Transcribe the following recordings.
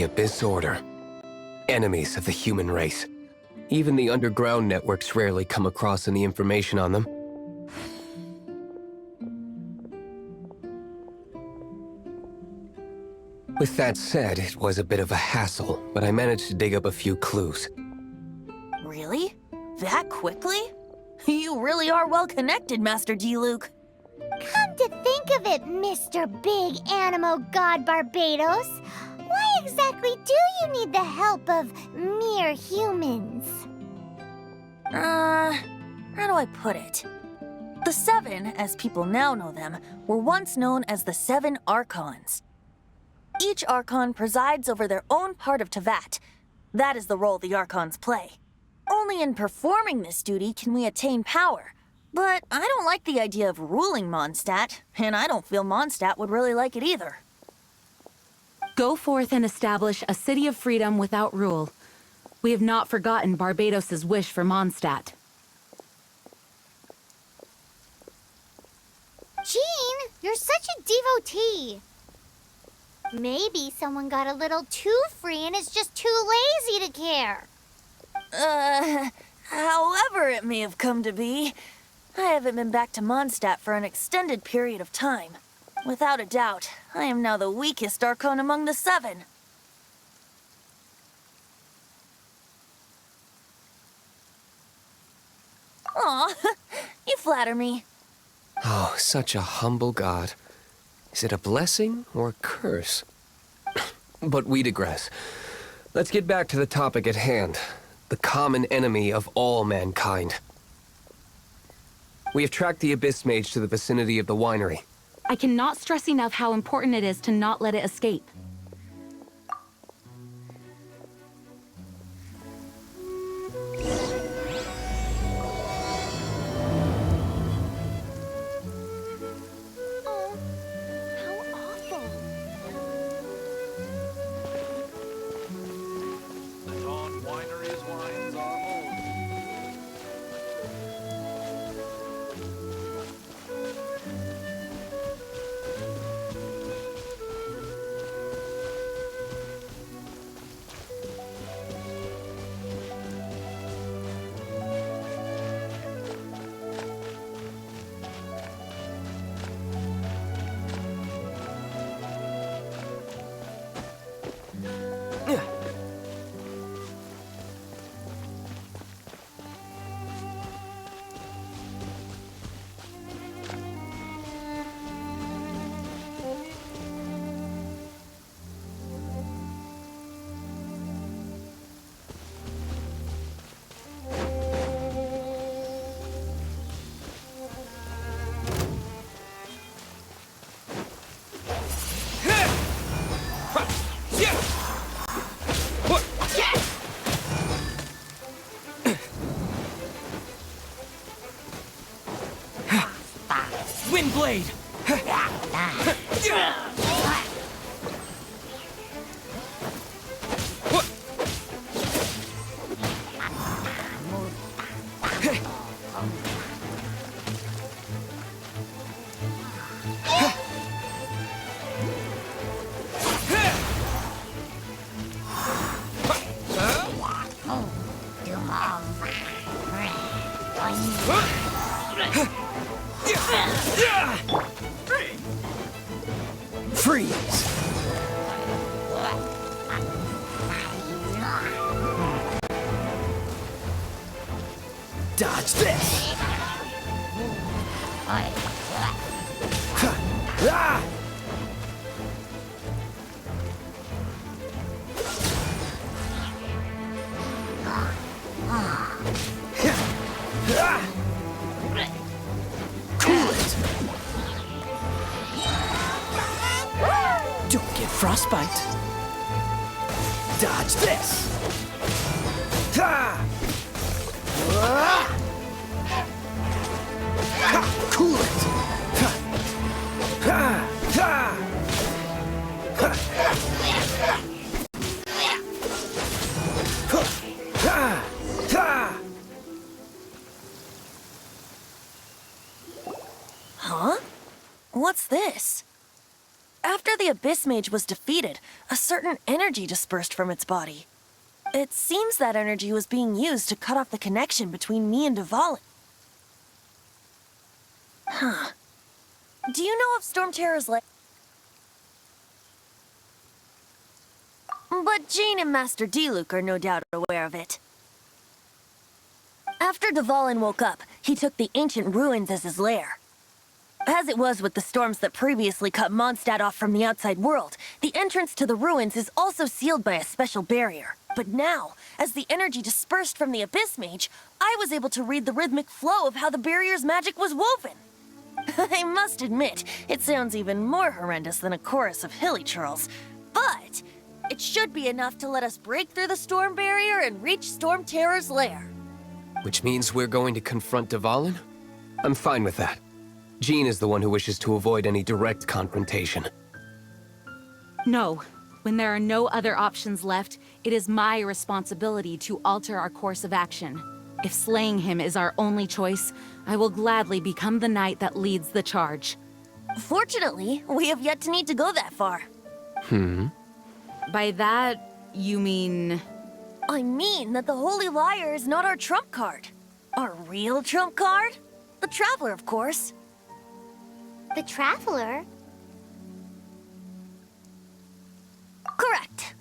The Abyss Order. Enemies of the human race. Even the underground networks rarely come across any information on them. With that said, it was a bit of a hassle, but I managed to dig up a few clues. Really? That quickly? You really are well connected, Master D-Luke. Come to think of it, Mr. Big Animo God Barbados, why exactly do you need the help of mere humans? How do I put it? The Seven, as people now know them, were once known as the Seven Archons. Each Archon presides over their own part of Teyvat. That is the role the Archons play. Only in performing this duty can we attain power. But I don't like the idea of ruling Mondstadt, and I don't feel Mondstadt would really like it either. Go forth and establish a city of freedom without rule. We have not forgotten Barbados's wish for Mondstadt. Jean, you're such a devotee. Maybe someone got a little too free and is just too lazy to care. However it may have come to be, I haven't been back to Mondstadt for an extended period of time. Without a doubt, I am now the weakest Archon among the Seven. Aw, you flatter me. Oh, such a humble god. Is it a blessing or a curse? But we digress. Let's get back to the topic at hand. The common enemy of all mankind. We have tracked the Abyss Mage to the vicinity of the winery. I cannot stress enough how important it is to not let it escape. Windblade! Freeze! Dodge this! Cool it! Don't get frostbite. Dodge this! Cool it! Huh? What's this? After the Abyss Mage was defeated, a certain energy dispersed from its body. It seems that energy was being used to cut off the connection between me and Dvalin. Huh. Do you know of StormTerror's lair? But Jean and Master Diluc are no doubt aware of it. After Dvalin woke up, he took the ancient ruins as his lair. As it was with the storms that previously cut Mondstadt off from the outside world, the entrance to the ruins is also sealed by a special barrier. But now, as the energy dispersed from the Abyss Mage, I was able to read the rhythmic flow of how the barrier's magic was woven. I must admit, it sounds even more horrendous than a chorus of hilly churls. But it should be enough to let us break through the storm barrier and reach StormTerror's lair. Which means we're going to confront Dvalin? I'm fine with that. Jean is the one who wishes to avoid any direct confrontation. No. When there are no other options left, it is my responsibility to alter our course of action. If slaying him is our only choice, I will gladly become the knight that leads the charge. Fortunately, we have yet to need to go that far. By that, you mean... I mean that the Holy Liar is not our trump card. Our real trump card? The Traveler, of course. The Traveler? Correct.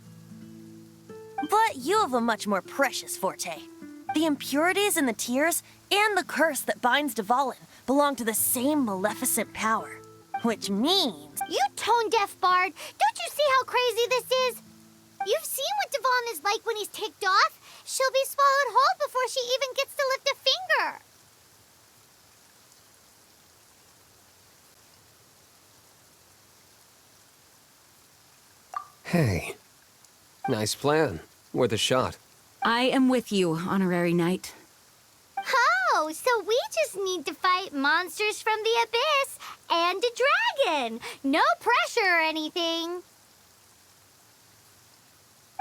But you have a much more precious forte. The impurities in the tears and the curse that binds Dvalin belong to the same maleficent power. Which means... You tone-deaf bard! Don't you see how crazy this is? You've seen what Dvalin is like when he's ticked off. She'll be swallowed whole before she even gets to lift a finger. Hey. Nice plan. Worth a shot. I am with you, Honorary Knight. Oh, so we just need to fight monsters from the Abyss and a dragon. No pressure or anything.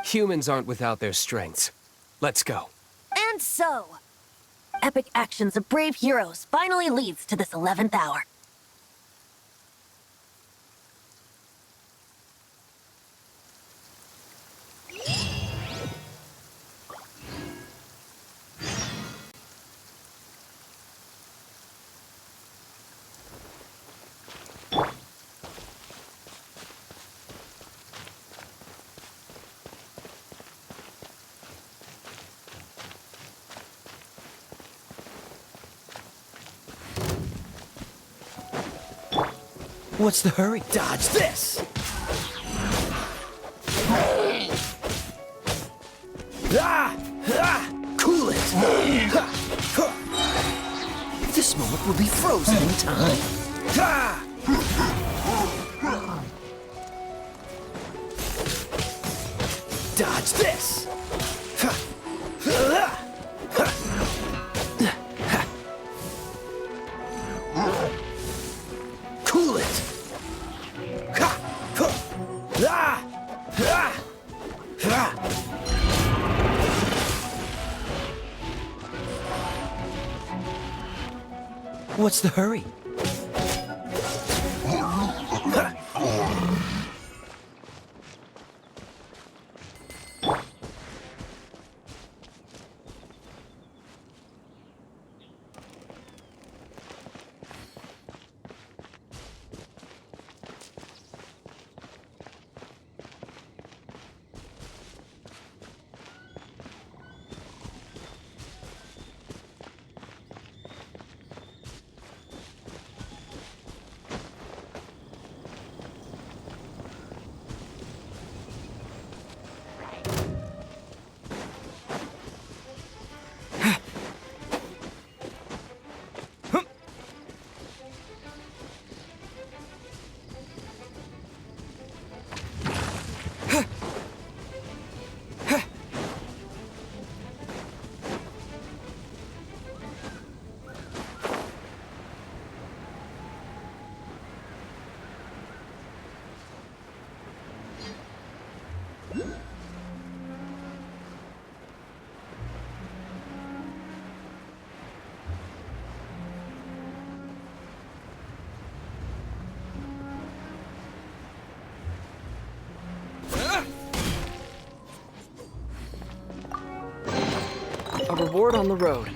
Humans aren't without their strengths. Let's go. And so, epic actions of brave heroes finally leads to this 11th hour. What's the hurry? Dodge this! Cool it! This moment will be frozen in time. Dodge this! Cool it! What's the hurry? A reward on the road.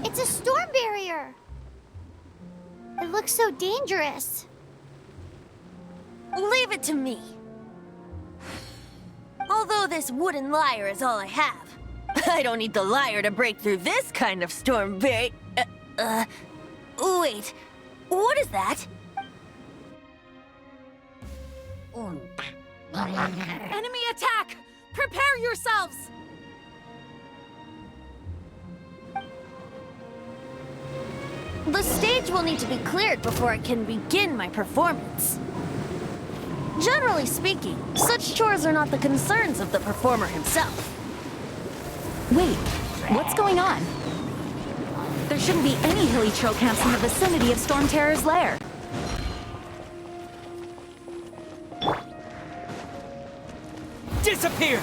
It's a storm barrier. It looks so dangerous. Leave it to me. Although this wooden lyre is all I have, I don't need the lyre to break through this kind of storm wait, what is that? Enemy attack! Prepare yourselves! The stage will need to be cleared before I can begin my performance. Generally speaking, such chores are not the concerns of the performer himself. Wait, what's going on? There shouldn't be any hilly trail camps in the vicinity of StormTerror's lair. Disappear!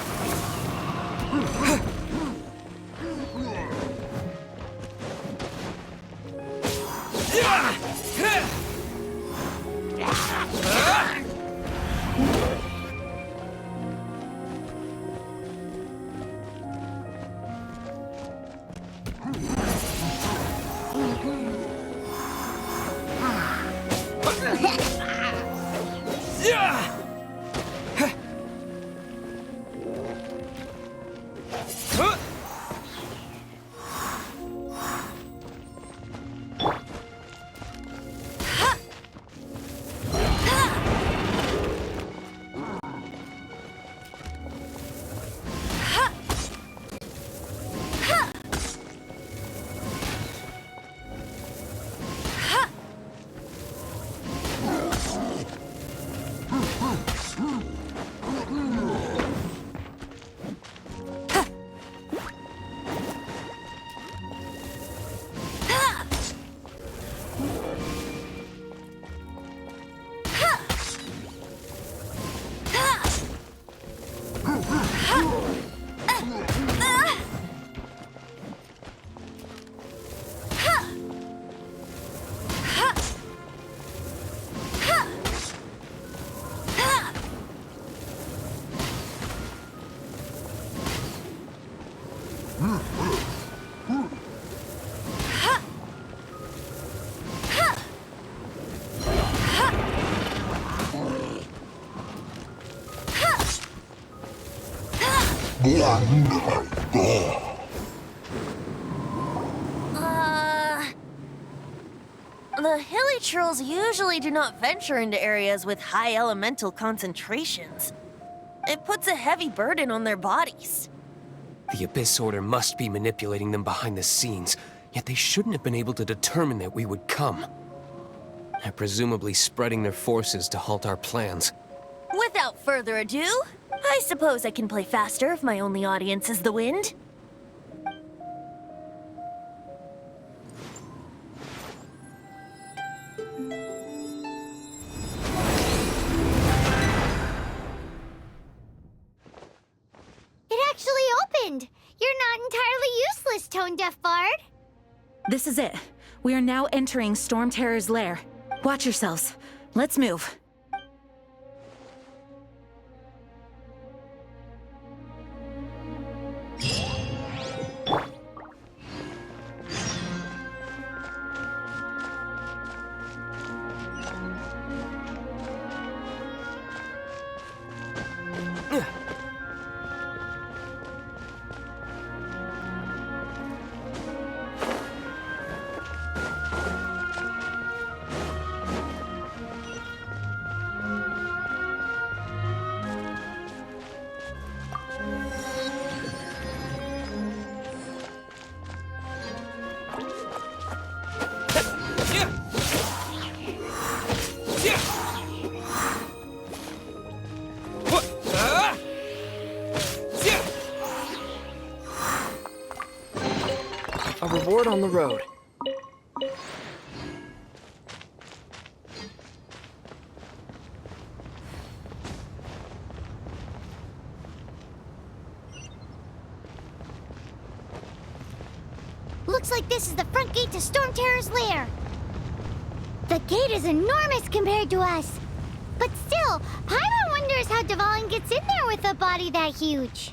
The hilly trolls usually do not venture into areas with high elemental concentrations. It puts a heavy burden on their bodies. The Abyss Order must be manipulating them behind the scenes, yet they shouldn't have been able to determine that we would come. They're presumably spreading their forces to halt our plans. Without further ado, I suppose I can play faster if my only audience is the wind. It actually opened. You're not entirely useless, Tone Deaf Bard. This is it. We are now entering StormTerror's lair. Watch yourselves. Let's move. A reward on the road. Looks like this is the front gate to StormTerror's lair. The gate is enormous compared to us. But still, Paimon wonders how Dvalin gets in there with a body that huge.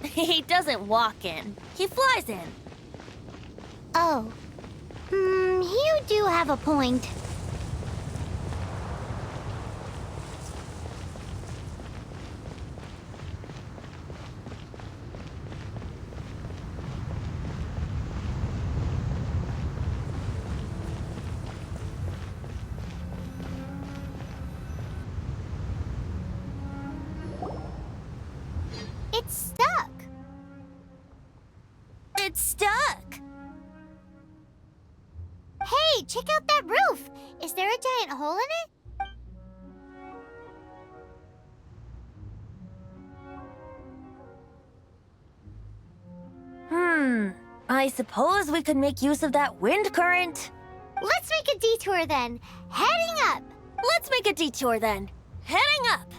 He doesn't walk in. He flies in. Oh. You do have a point. It's stuck. It's stuck. Hey, check out that roof. Is there a giant hole in it? I suppose we could make use of that wind current. Let's make a detour then. Heading up. Let's make a detour then. Heading up.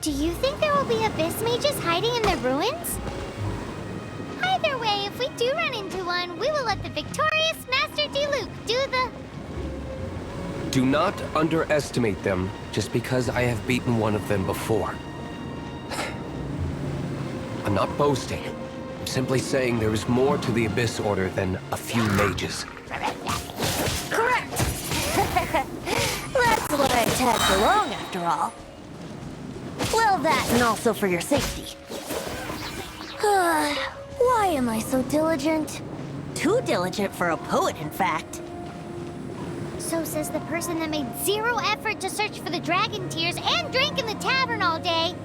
Do you think there will be abyss mages hiding in the ruins? Either way, if we do run into one, we will let the victorious Master Diluc do the... Do not underestimate them just because I have beaten one of them before. I'm not boasting. I'm simply saying there is more to the Abyss Order than a few mages. Correct. That's what I tagged along after all. Well, that and also for your safety. Why am I so diligent? Too diligent for a poet, in fact. So says the person that made zero effort to search for the dragon tears and drank in the tavern all day.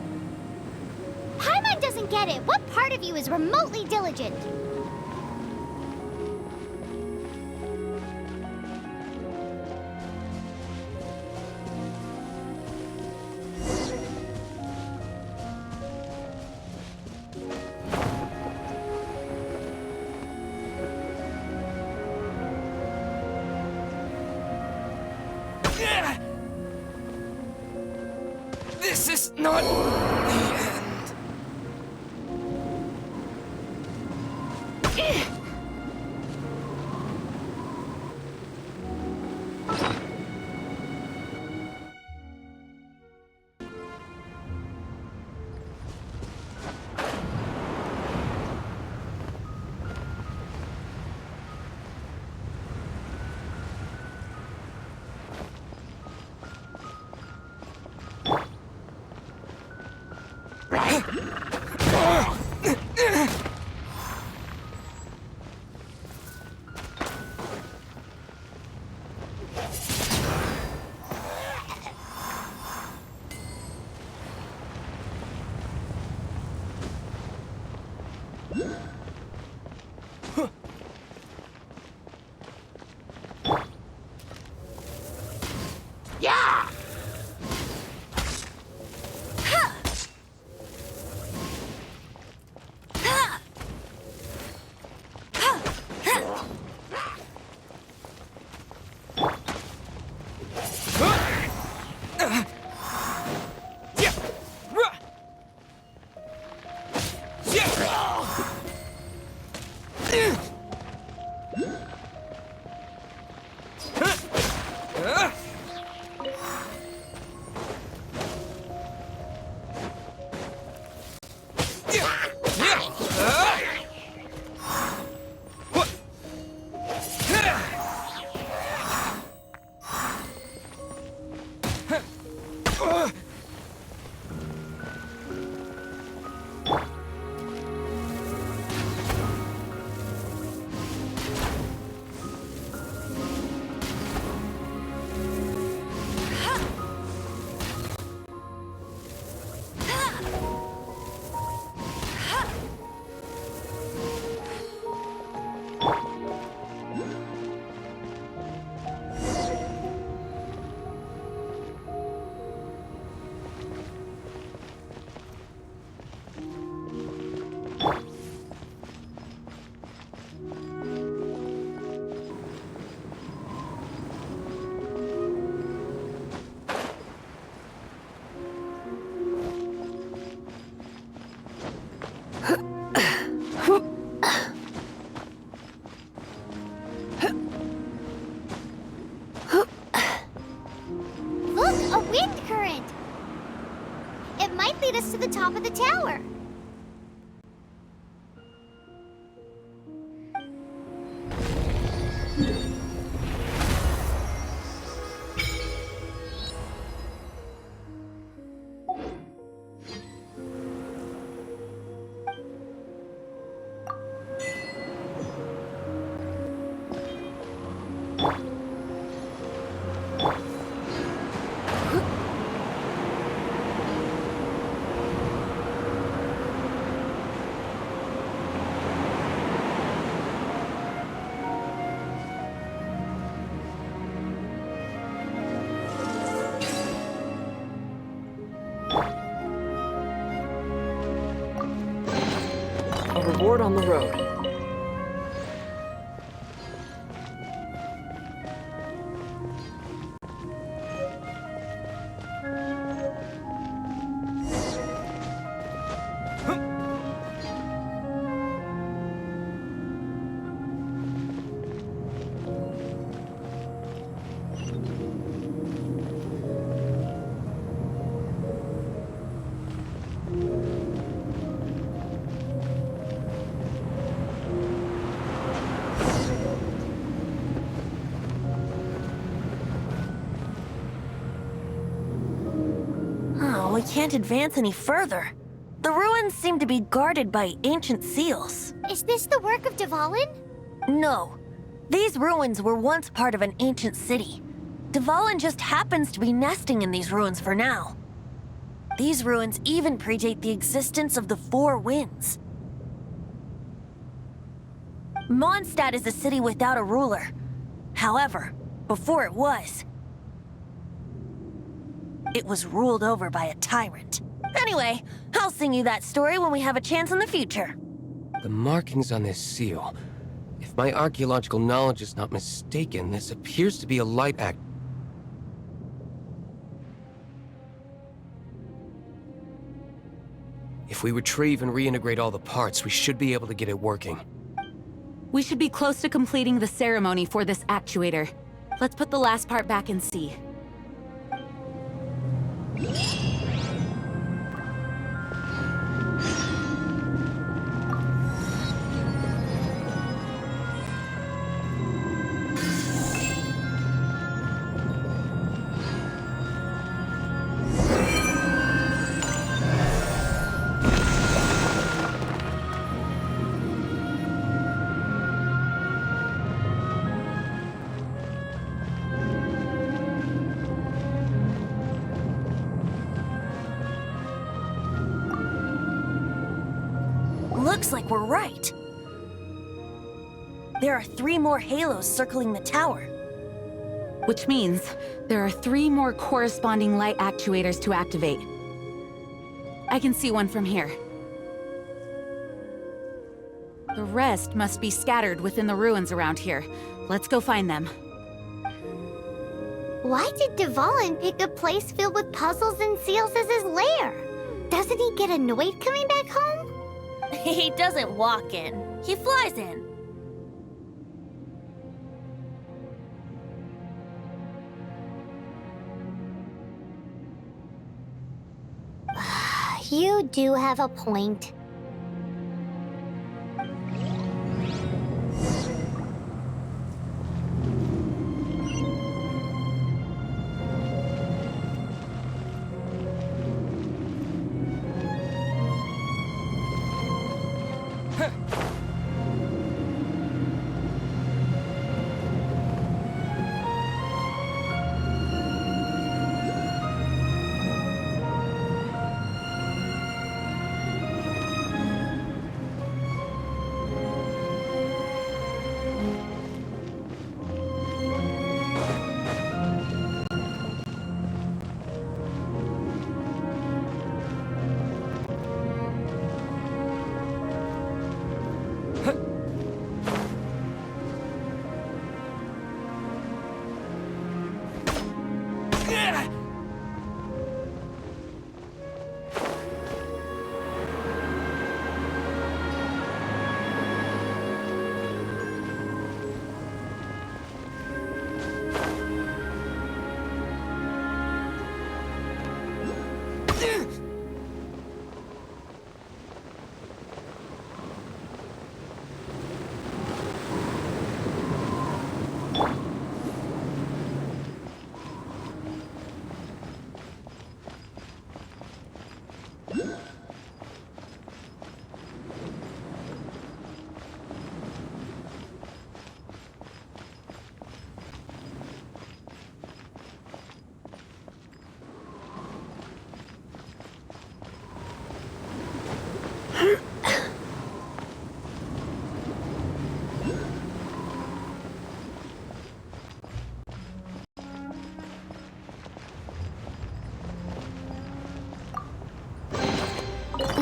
Paimon doesn't get it. What part of you is remotely diligent? This is not the end. lead us to the top of the tower. A reward on the road. Oh, we can't advance any further. The ruins seem to be guarded by ancient seals. Is this the work of Dvalin? No. These ruins were once part of an ancient city. Dvalin just happens to be nesting in these ruins for now. These ruins even predate the existence of the Four Winds. Mondstadt is a city without a ruler. However, before it was ruled over by a tyrant. Anyway, I'll sing you that story when we have a chance in the future. The markings on this seal. If my archaeological knowledge is not mistaken, this appears to be a light act. If we retrieve and reintegrate all the parts, we should be able to get it working. We should be close to completing the ceremony for this actuator. Let's put the last part back and see. Looks like we're right. There are 3 more halos circling the tower. Which means there are 3 more corresponding light actuators to activate. I can see one from here. The rest must be scattered within the ruins around here. Let's go find them. Why did Dvalin pick a place filled with puzzles and seals as his lair? Doesn't he get annoyed coming back home? He doesn't walk in. He flies in. You do have a point.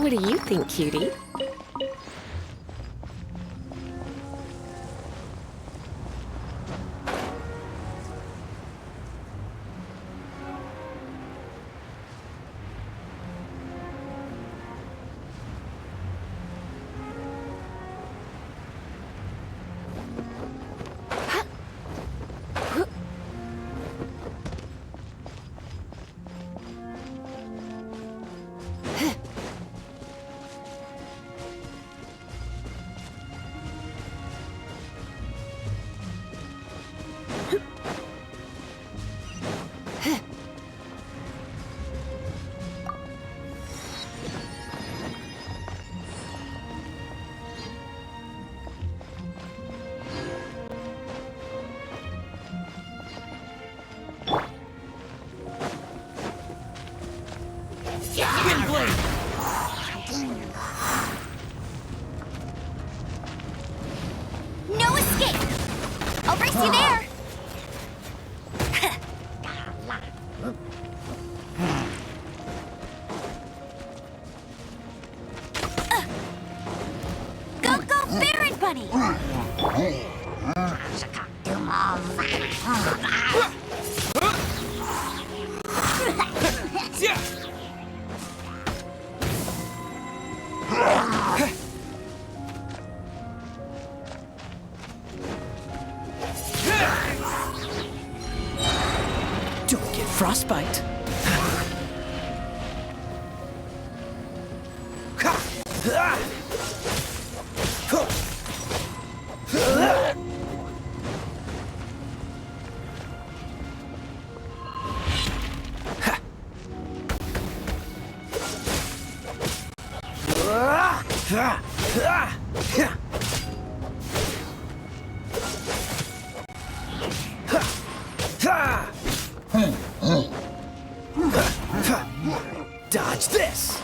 What do you think, cutie? No escape! I'll brace you there! Go, go, Baron Bunny! Don't get frostbite. Dodge this!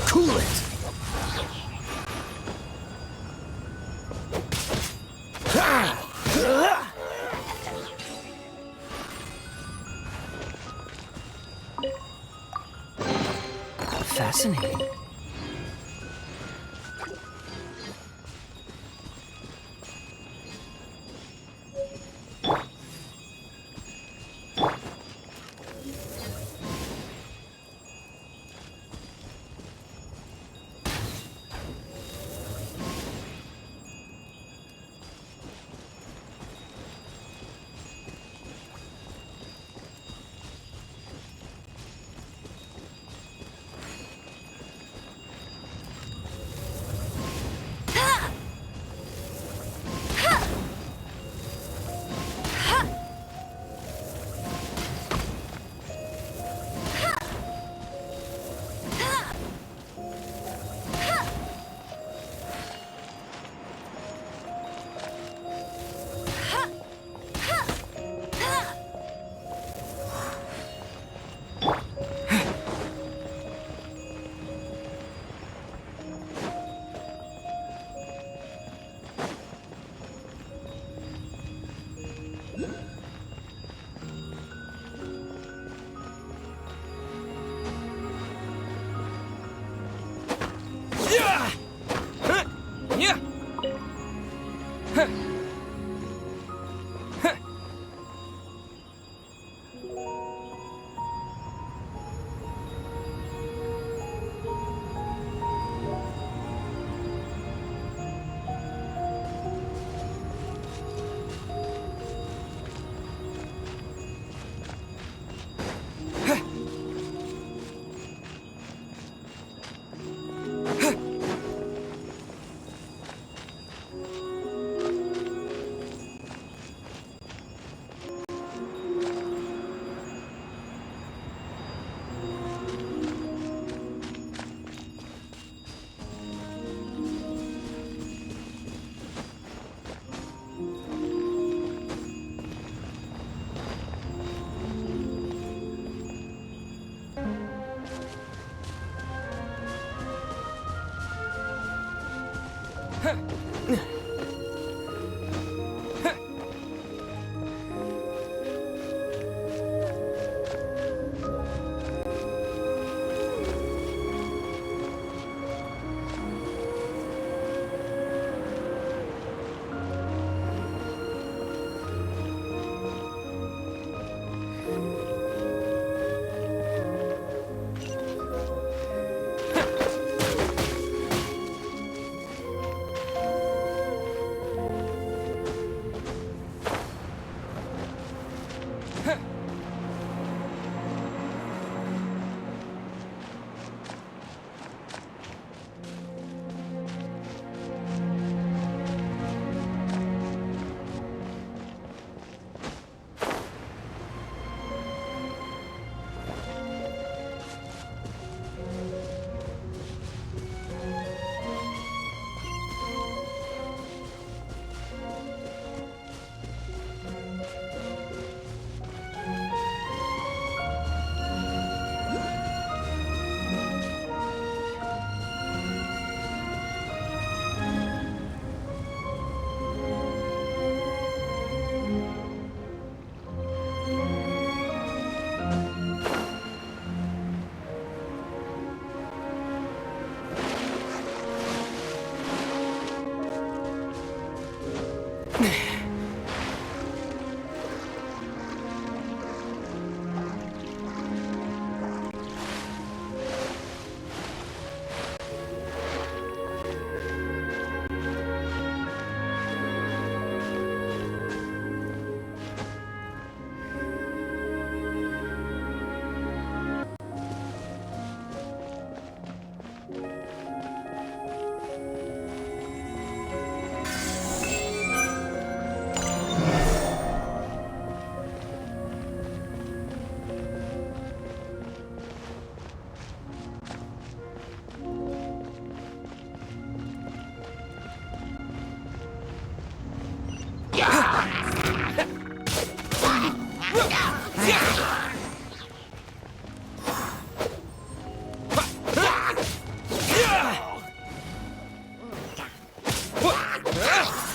Cool it! Fascinating.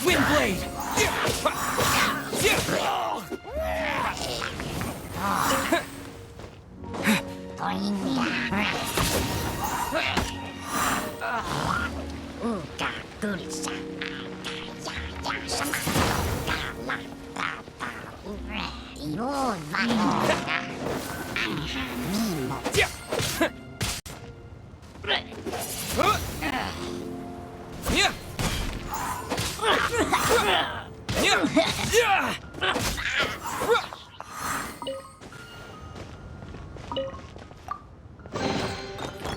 Windblade!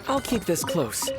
I'll keep this close.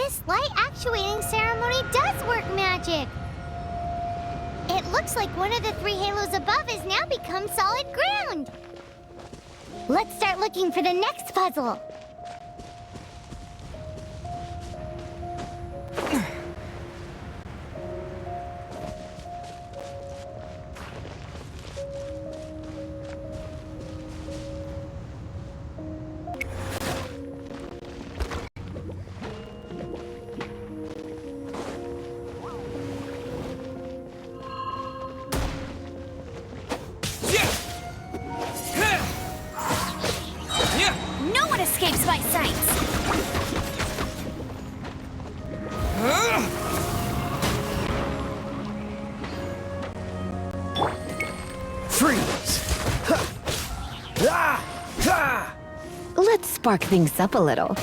This light actuating ceremony does work magic. It looks like one of the 3 halos above has now become solid ground. Let's start looking for the next puzzle. No one escapes my sights! Freeze! Let's spark things up a little.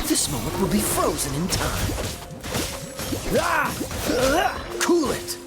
This moment will be frozen in time. Cool it!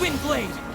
Windblade!